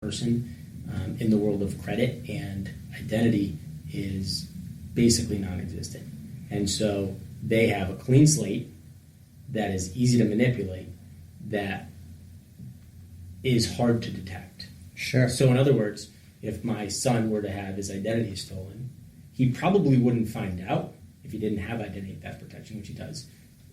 person in the world of credit and identity is basically non-existent. And so they have a clean slate that is easy to manipulate, that is hard to detect. Sure. So in other words, if my son were to have his identity stolen, he probably wouldn't find out if he didn't have identity theft protection, which he does,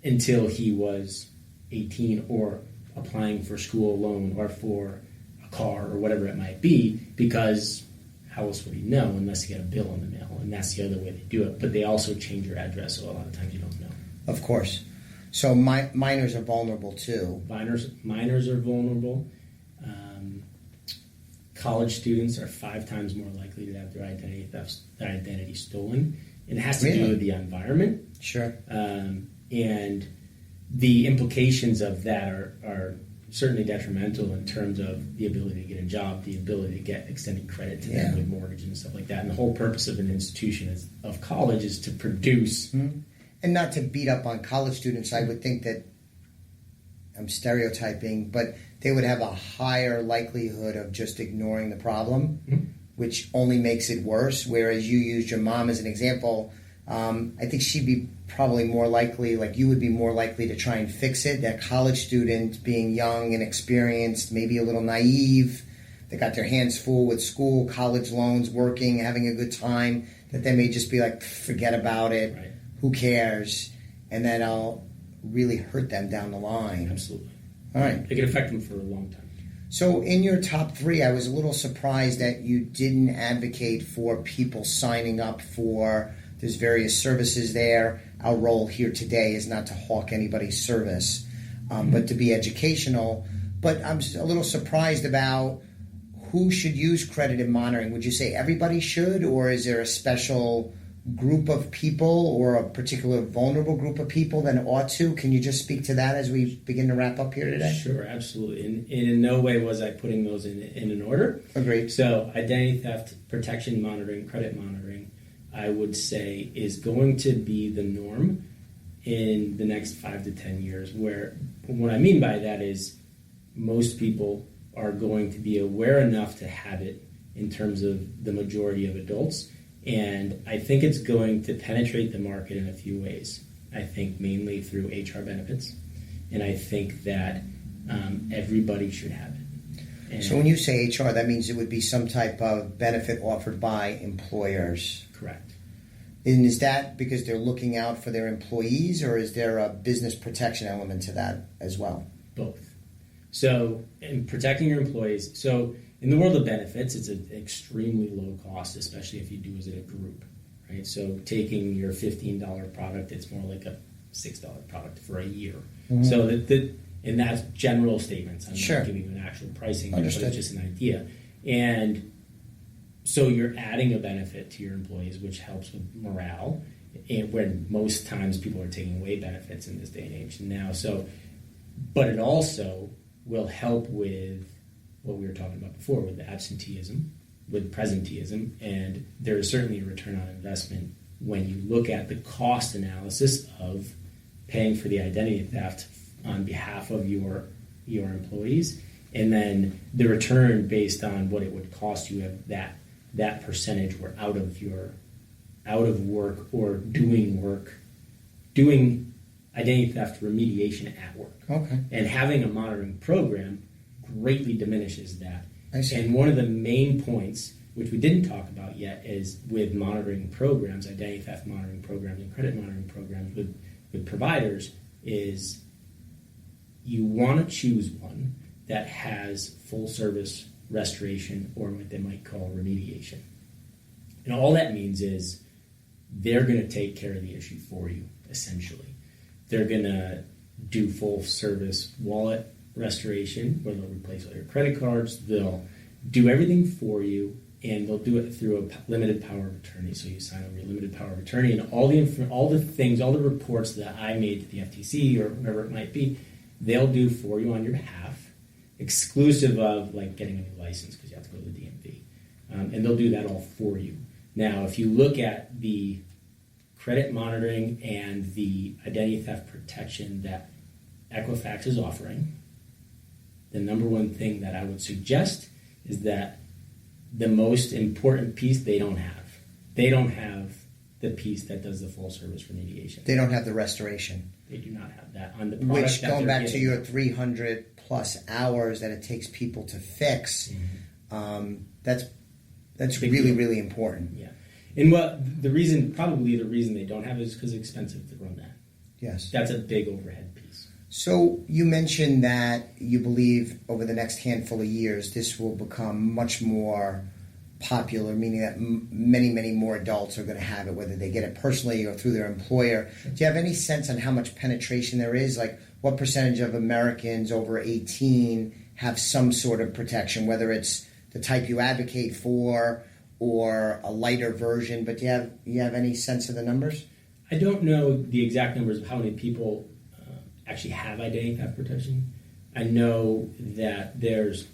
until he was 18 or applying for school loan or for a car or whatever it might be, because how else would he know unless he got a bill in the mail? And that's the other way they do it. But they also change your address, so a lot of times you don't know. Of course. So minors are vulnerable too. Minors are vulnerable. College students are 5 times more likely to have their identity stolen. It has to do with the environment. Sure. And the implications of that are certainly detrimental in terms of the ability to get a job, the ability to get extended credit to them with mortgage and stuff like that. And the whole purpose of an institution of college is to produce. Mm-hmm. And not to beat up on college students, I would think that, I'm stereotyping, but they would have a higher likelihood of just ignoring the problem, which only makes it worse. Whereas you used your mom as an example, I think she'd be probably more likely, like you would be more likely to try and fix it. That college student, being young and experienced, maybe a little naive, they got their hands full with school, college loans, working, having a good time, that they may just be like, forget about it, right. Who cares? And then I'll really hurt them down the line. Absolutely. All right. It can affect them for a long time. So in your top 3, I was a little surprised that you didn't advocate for people signing up for, there's various services there. Our role here today is not to hawk anybody's service, but to be educational. But I'm a little surprised about who should use credit monitoring. Would you say everybody should, or is there a special group of people or a particular vulnerable group of people that ought to? Can you just speak to that as we begin to wrap up here today? Sure, absolutely. And in no way was I putting those in an order. Agreed. So identity theft, protection monitoring, credit monitoring, I would say is going to be the norm in the next 5 to 10 years, where what I mean by that is most people are going to be aware enough to have it in terms of the majority of adults. And I think it's going to penetrate the market in a few ways. I think mainly through HR benefits. And I think that everybody should have it. And so when you say HR, that means it would be some type of benefit offered by employers. Correct. And is that because they're looking out for their employees, or is there a business protection element to that as well? Both. So in protecting your employees, so in the world of benefits, it's an extremely low cost, especially if you do it as a group, right? So taking your $15 product, it's more like a $6 product for a year. Mm-hmm. So and that's general statements. I'm not giving you an actual pricing, but it's just an idea. And so you're adding a benefit to your employees, which helps with morale, and when most times people are taking away benefits in this day and age now. So, but it also will help with what we were talking about before, with the absenteeism, with presenteeism, and there is certainly a return on investment when you look at the cost analysis of paying for the identity theft on behalf of your employees, and then the return based on what it would cost you if that percentage were out of work or doing identity theft remediation at work. Okay. And having a monitoring program greatly diminishes that. I see. And one of the main points, which we didn't talk about yet, is with monitoring programs, identity theft monitoring programs and credit monitoring programs with providers, is you want to choose one that has full service restoration, or what they might call remediation. And all that means is they're going to take care of the issue for you, essentially. They're going to do full service wallet restoration, where they'll replace all your credit cards, they'll do everything for you, and they'll do it through a limited power of attorney. So you sign over your limited power of attorney, and all the reports that I made to the FTC or whatever it might be, they'll do for you on your behalf, exclusive of like getting a new license, because you have to go to the DMV. And they'll do that all for you. Now, if you look at the credit monitoring and the identity theft protection that EQUIFAX is offering, the number one thing that I would suggest is that the most important piece they don't have. They don't have the piece that does the full service remediation. They don't have the restoration. They do not have that on the product. Which, that going they're back to getting. your 300 plus hours that it takes people to fix, that's Big really, deal. really important. Yeah. And probably the reason they don't have it is because it's expensive to run that. Yes. That's a big overhead piece. So you mentioned that you believe over the next handful of years this will become much more popular, meaning that many, many more adults are going to have it, whether they get it personally or through their employer. Do you have any sense on how much penetration there is? Like what percentage of Americans over 18 have some sort of protection, whether it's the type you advocate for or a lighter version, but do you have any sense of the numbers? I don't know the exact numbers of how many people actually have identity theft protection. I know that there's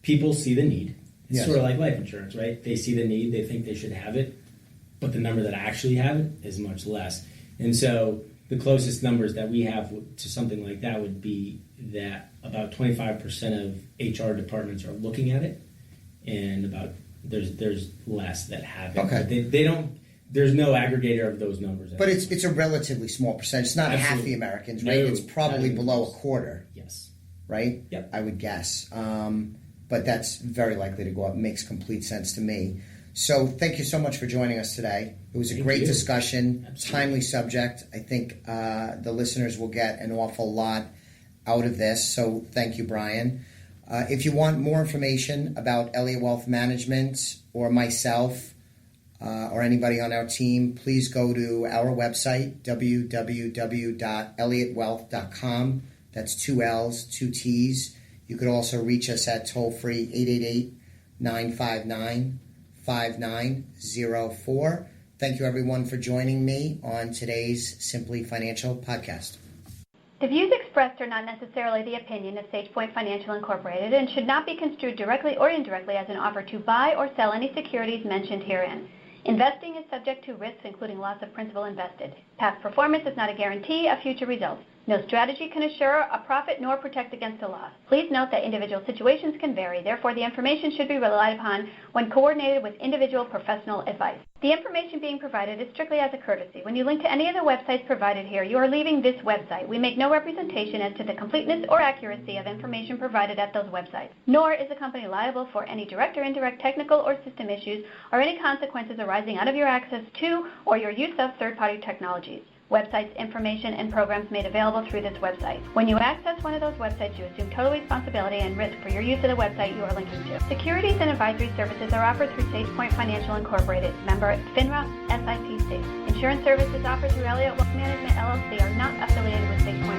people see the need. It's Yes. sort of like life insurance, right? They see the need, they think they should have it, but the number that actually have it is much less. And so the closest numbers that we have to something like that would be that about 25% of HR departments are looking at it, and about there's less that have it. Okay. But they don't. There's no aggregator of those numbers. But it's a relatively small percentage. It's not half Absolutely. the Americans, right? No, It's probably not even below a close. quarter, Yes. right? Yep. I would guess. But that's very likely to go up. Makes complete sense to me. So thank you so much for joining us today. It was a Thank great you. discussion, Absolutely. timely subject. I think the listeners will get an awful lot out of this. So thank you, Brian. If you want more information about Elliott Wealth Management or myself or anybody on our team, please go to our website, www.elliottwealth.com. That's 2 L's, 2 T's. You could also reach us at toll-free 888-959-5904. Thank you, everyone, for joining me on today's Simply Financial podcast. The views expressed are not necessarily the opinion of SagePoint Financial Incorporated and should not be construed directly or indirectly as an offer to buy or sell any securities mentioned herein. Investing is subject to risks, including loss of principal invested. Past performance is not a guarantee of future results. No strategy can assure a profit nor protect against a loss. Please note that individual situations can vary. Therefore, the information should be relied upon when coordinated with individual professional advice. The information being provided is strictly as a courtesy. When you link to any of the websites provided here, you are leaving this website. We make no representation as to the completeness or accuracy of information provided at those websites, nor is the company liable for any direct or indirect technical or system issues or any consequences arising out of your access to or your use of third-party technologies. Websites, information, and programs made available through this website. When you access one of those websites, you assume total responsibility and risk for your use of the website you are linking to. Securities and advisory services are offered through SagePoint Financial Incorporated, member FINRA, SIPC. Insurance services offered through Elliott Wealth Management, LLC are not affiliated with SagePoint